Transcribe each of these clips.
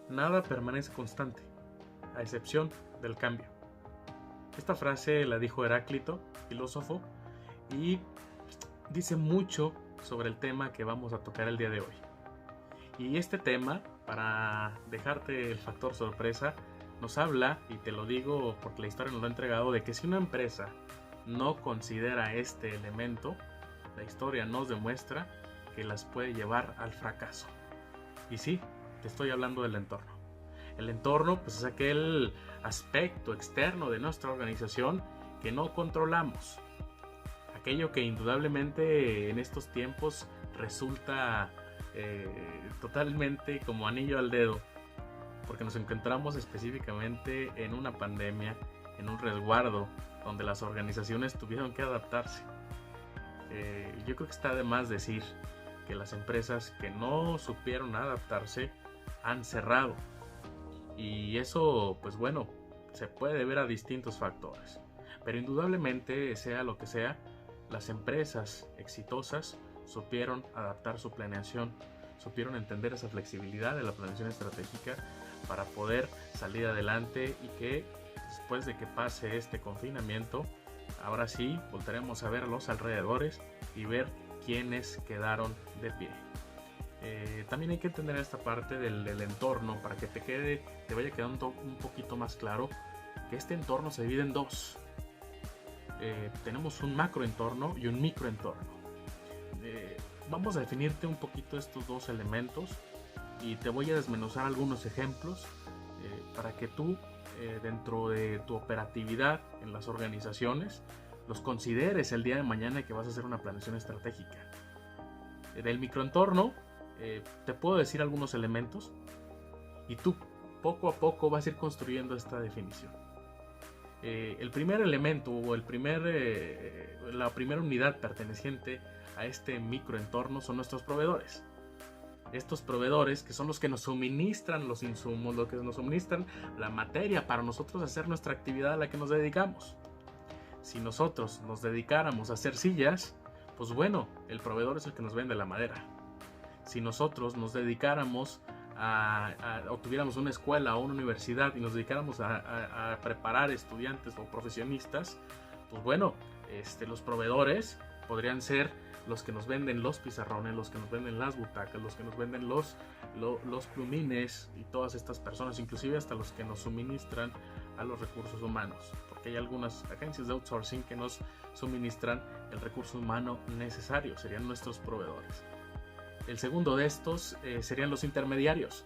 nada permanece constante, a excepción del cambio. Esta frase la dijo Heráclito, filósofo, y dice mucho sobre el tema que vamos a tocar el día de hoy. Y este tema, para dejarte el factor sorpresa, nos habla, y te lo digo porque la historia nos lo ha entregado, de que si una empresa no considera este elemento, la historia nos demuestra que las puede llevar al fracaso. Y sí, te estoy hablando del entorno. El entorno, pues, es aquel aspecto externo de nuestra organización que no controlamos. Aquello que indudablemente en estos tiempos resulta totalmente como anillo al dedo, porque nos encontramos específicamente en una pandemia, en un resguardo, donde las organizaciones tuvieron que adaptarse. Yo creo que está de más decir que las empresas que no supieron adaptarse han cerrado. Y eso, pues bueno, se puede deber a distintos factores. Pero indudablemente, sea lo que sea, las empresas exitosas supieron adaptar su planeación, supieron entender esa flexibilidad de la planeación estratégica para poder salir adelante, y que después de que pase este confinamiento, ahora sí voltaremos a ver a los alrededores y ver quiénes quedaron de pie. También hay que entender esta parte del entorno para que te vaya quedando un poquito más claro que este entorno se divide en dos. Tenemos un macroentorno y un microentorno. Vamos a definirte un poquito estos dos elementos y te voy a desmenuzar algunos ejemplos para que tú, dentro de tu operatividad en las organizaciones, los consideres el día de mañana que vas a hacer una planeación estratégica. Del microentorno te puedo decir algunos elementos y tú poco a poco vas a ir construyendo esta definición. El primer elemento o la primera unidad perteneciente a este microentorno son nuestros proveedores. Estos proveedores, que son los que nos suministran los insumos, los que nos suministran la materia para nosotros hacer nuestra actividad a la que nos dedicamos. Si nosotros nos dedicáramos a hacer sillas, pues bueno, el proveedor es el que nos vende la madera. Si nosotros nos dedicáramos o tuviéramos una escuela o una universidad y nos dedicáramos a preparar estudiantes o profesionistas, pues bueno, los proveedores podrían ser los que nos venden los pizarrones, los que nos venden las butacas, los que nos venden los plumines y todas estas personas, inclusive hasta los que nos suministran a los recursos humanos, porque hay algunas agencias de outsourcing que nos suministran el recurso humano necesario, serían nuestros proveedores. El segundo de estos serían los intermediarios.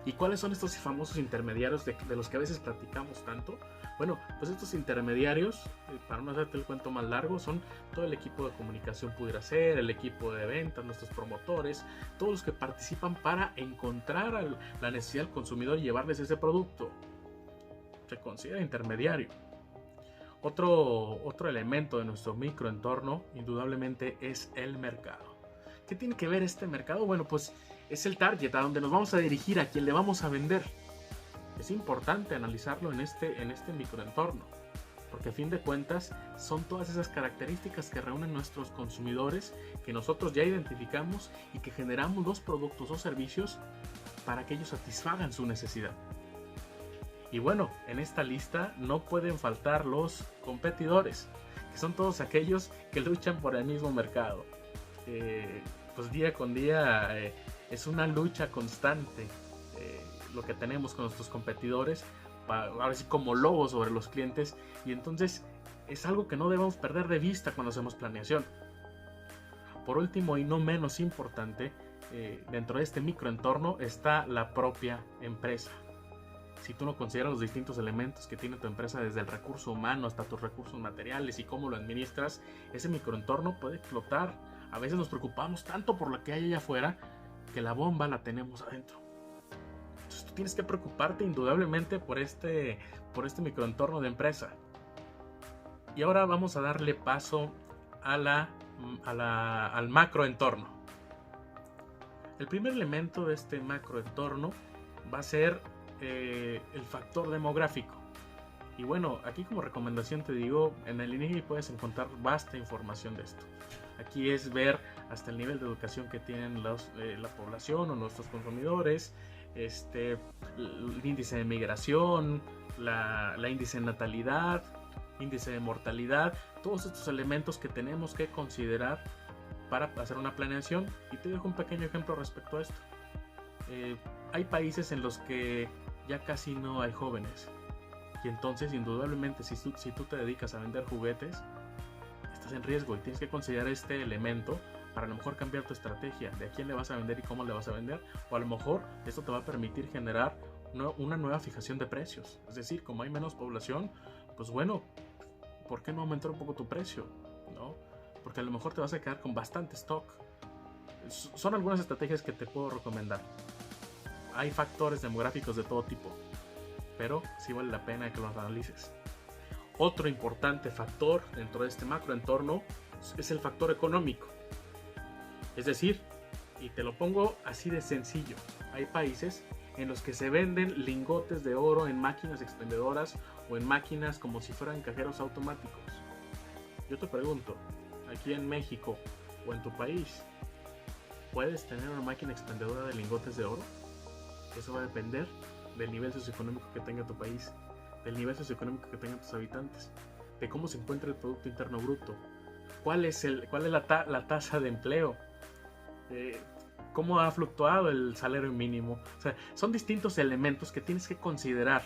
¿Y cuáles son estos famosos intermediarios de los que a veces platicamos tanto? Bueno, pues estos intermediarios, para no hacerte el cuento más largo, son todo el equipo de comunicación, pudiera ser, el equipo de ventas, nuestros promotores, todos los que participan para encontrar la necesidad del consumidor y llevarles ese producto. Se considera intermediario. Otro elemento de nuestro microentorno, indudablemente, es el mercado. ¿Qué tiene que ver este mercado? Bueno, pues es el target a donde nos vamos a dirigir, a quien le vamos a vender. Es importante analizarlo en este microentorno, porque a fin de cuentas son todas esas características que reúnen nuestros consumidores, que nosotros ya identificamos y que generamos los productos o servicios para que ellos satisfagan su necesidad. Y bueno, en esta lista no pueden faltar los competidores, que son todos aquellos que luchan por el mismo mercado. Pues día con día es una lucha constante lo que tenemos con nuestros competidores, ahora sí como lobos sobre los clientes, y entonces es algo que no debemos perder de vista cuando hacemos planeación. Por último y no menos importante, dentro de este microentorno está la propia empresa. Si tú no consideras los distintos elementos que tiene tu empresa, desde el recurso humano hasta tus recursos materiales y cómo lo administras, ese microentorno puede explotar. A veces nos preocupamos tanto por lo que hay allá afuera que la bomba la tenemos adentro. Entonces tú tienes que preocuparte indudablemente por este microentorno de empresa. Y ahora vamos a darle paso al macroentorno. El primer elemento de este macroentorno va a ser el factor demográfico. Y bueno, aquí como recomendación te digo, en el INEGI puedes encontrar vasta información de esto. Aquí es ver hasta el nivel de educación que tienen la población o nuestros consumidores, el índice de migración, la índice de natalidad, índice de mortalidad, todos estos elementos que tenemos que considerar para hacer una planeación. Y te dejo un pequeño ejemplo respecto a esto. Hay países en los que ya casi no hay jóvenes, y entonces indudablemente si tú te dedicas a vender juguetes, estás en riesgo y tienes que considerar este elemento para a lo mejor cambiar tu estrategia de a quién le vas a vender y cómo le vas a vender, o a lo mejor esto te va a permitir generar una nueva fijación de precios. Es decir, como hay menos población, pues bueno, ¿por qué no aumentar un poco tu precio? ¿No? Porque a lo mejor te vas a quedar con bastante stock. Son algunas estrategias que te puedo recomendar. Hay factores demográficos de todo tipo, pero sí vale la pena que los analices. Otro importante factor dentro de este macroentorno es el factor económico. Es decir, y te lo pongo así de sencillo, hay países en los que se venden lingotes de oro en máquinas expendedoras o en máquinas como si fueran cajeros automáticos. Yo te pregunto, aquí en México o en tu país, ¿puedes tener una máquina expendedora de lingotes de oro? Eso va a depender del nivel socioeconómico que tenga tu país, del nivel socioeconómico que tengan tus habitantes, de cómo se encuentra el Producto Interno Bruto, cuál es la tasa de empleo, cómo ha fluctuado el salario mínimo. O sea, son distintos elementos que tienes que considerar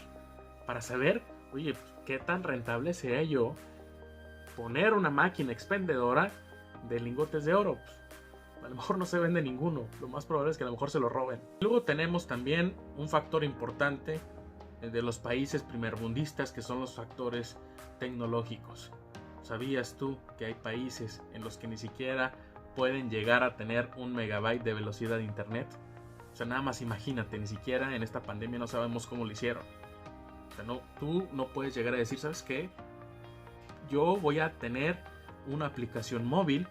para saber, oye, qué tan rentable sería yo poner una máquina expendedora de lingotes de oro. A lo mejor no se vende ninguno, lo más probable es que a lo mejor se lo roben. Luego tenemos también un factor importante de los países primermundistas, que son los factores tecnológicos. ¿Sabías tú que hay países en los que ni siquiera pueden llegar a tener 1 megabyte de velocidad de internet? O sea, nada más imagínate, ni siquiera en esta pandemia no sabemos cómo lo hicieron. O sea, tú no puedes llegar a decir, ¿sabes qué? Yo voy a tener una aplicación móvil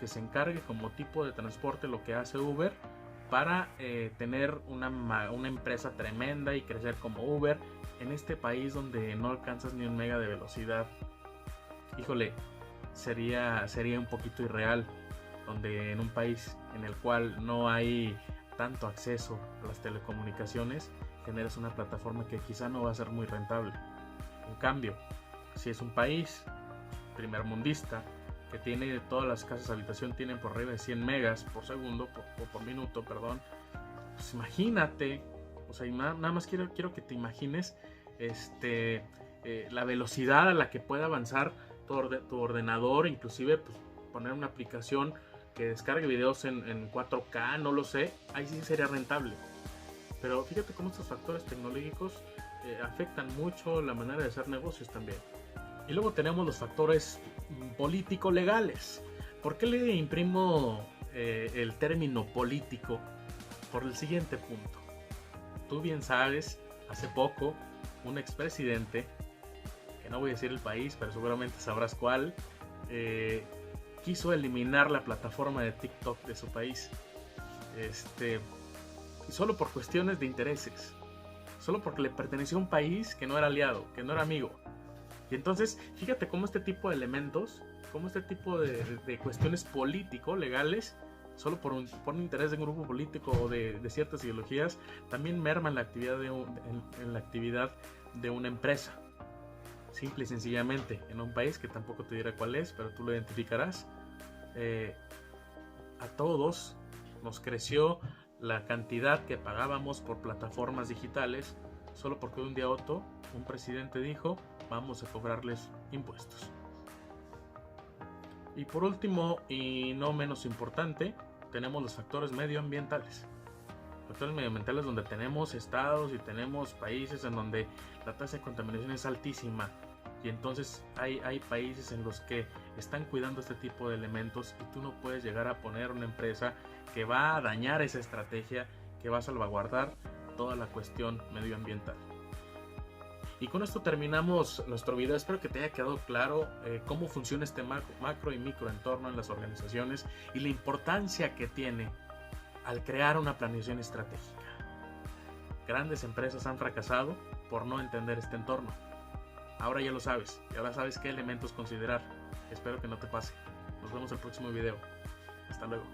que se encargue como tipo de transporte lo que hace Uber, para tener una empresa tremenda y crecer como Uber en este país donde no alcanzas ni 1 mega de velocidad. Híjole, sería un poquito irreal, donde en un país en el cual no hay tanto acceso a las telecomunicaciones, generas una plataforma que quizá no va a ser muy rentable. En cambio, si es un país primermundista, que tiene todas las casas de habitación tienen por arriba de 100 megas por segundo, por minuto, perdón, pues imagínate, o sea, nada más quiero que te imagines la velocidad a la que puede avanzar tu ordenador, inclusive pues, poner una aplicación que descargue videos en 4K, no lo sé, ahí sí sería rentable. Pero fíjate cómo estos factores tecnológicos afectan mucho la manera de hacer negocios también. Y luego tenemos los factores político-legales. ¿Por qué le imprimo el término político? Por el siguiente punto. Tú bien sabes, hace poco, un expresidente, que no voy a decir el país, pero seguramente sabrás cuál, quiso eliminar la plataforma de TikTok de su país. Solo por cuestiones de intereses. Solo porque le perteneció a un país que no era aliado, que no era amigo. Y entonces, fíjate cómo este tipo de elementos, cómo este tipo de cuestiones político-legales, solo por un interés de un grupo político o de ciertas ideologías, también merman la actividad en la actividad de una empresa. Simple y sencillamente, en un país que tampoco te diré cuál es, pero tú lo identificarás, a todos nos creció la cantidad que pagábamos por plataformas digitales, solo porque de un día a otro un presidente dijo: vamos a cobrarles impuestos. Y por último, y no menos importante, tenemos los factores medioambientales. Factores medioambientales donde tenemos estados y tenemos países en donde la tasa de contaminación es altísima. Y entonces hay países en los que están cuidando este tipo de elementos y tú no puedes llegar a poner una empresa que va a dañar esa estrategia, que va a salvaguardar toda la cuestión medioambiental. Y con esto terminamos nuestro video. Espero que te haya quedado claro cómo funciona este macro y microentorno en las organizaciones y la importancia que tiene al crear una planeación estratégica. Grandes empresas han fracasado por no entender este entorno. Ahora ya lo sabes, y ahora sabes qué elementos considerar. Espero que no te pase. Nos vemos en el próximo video. Hasta luego.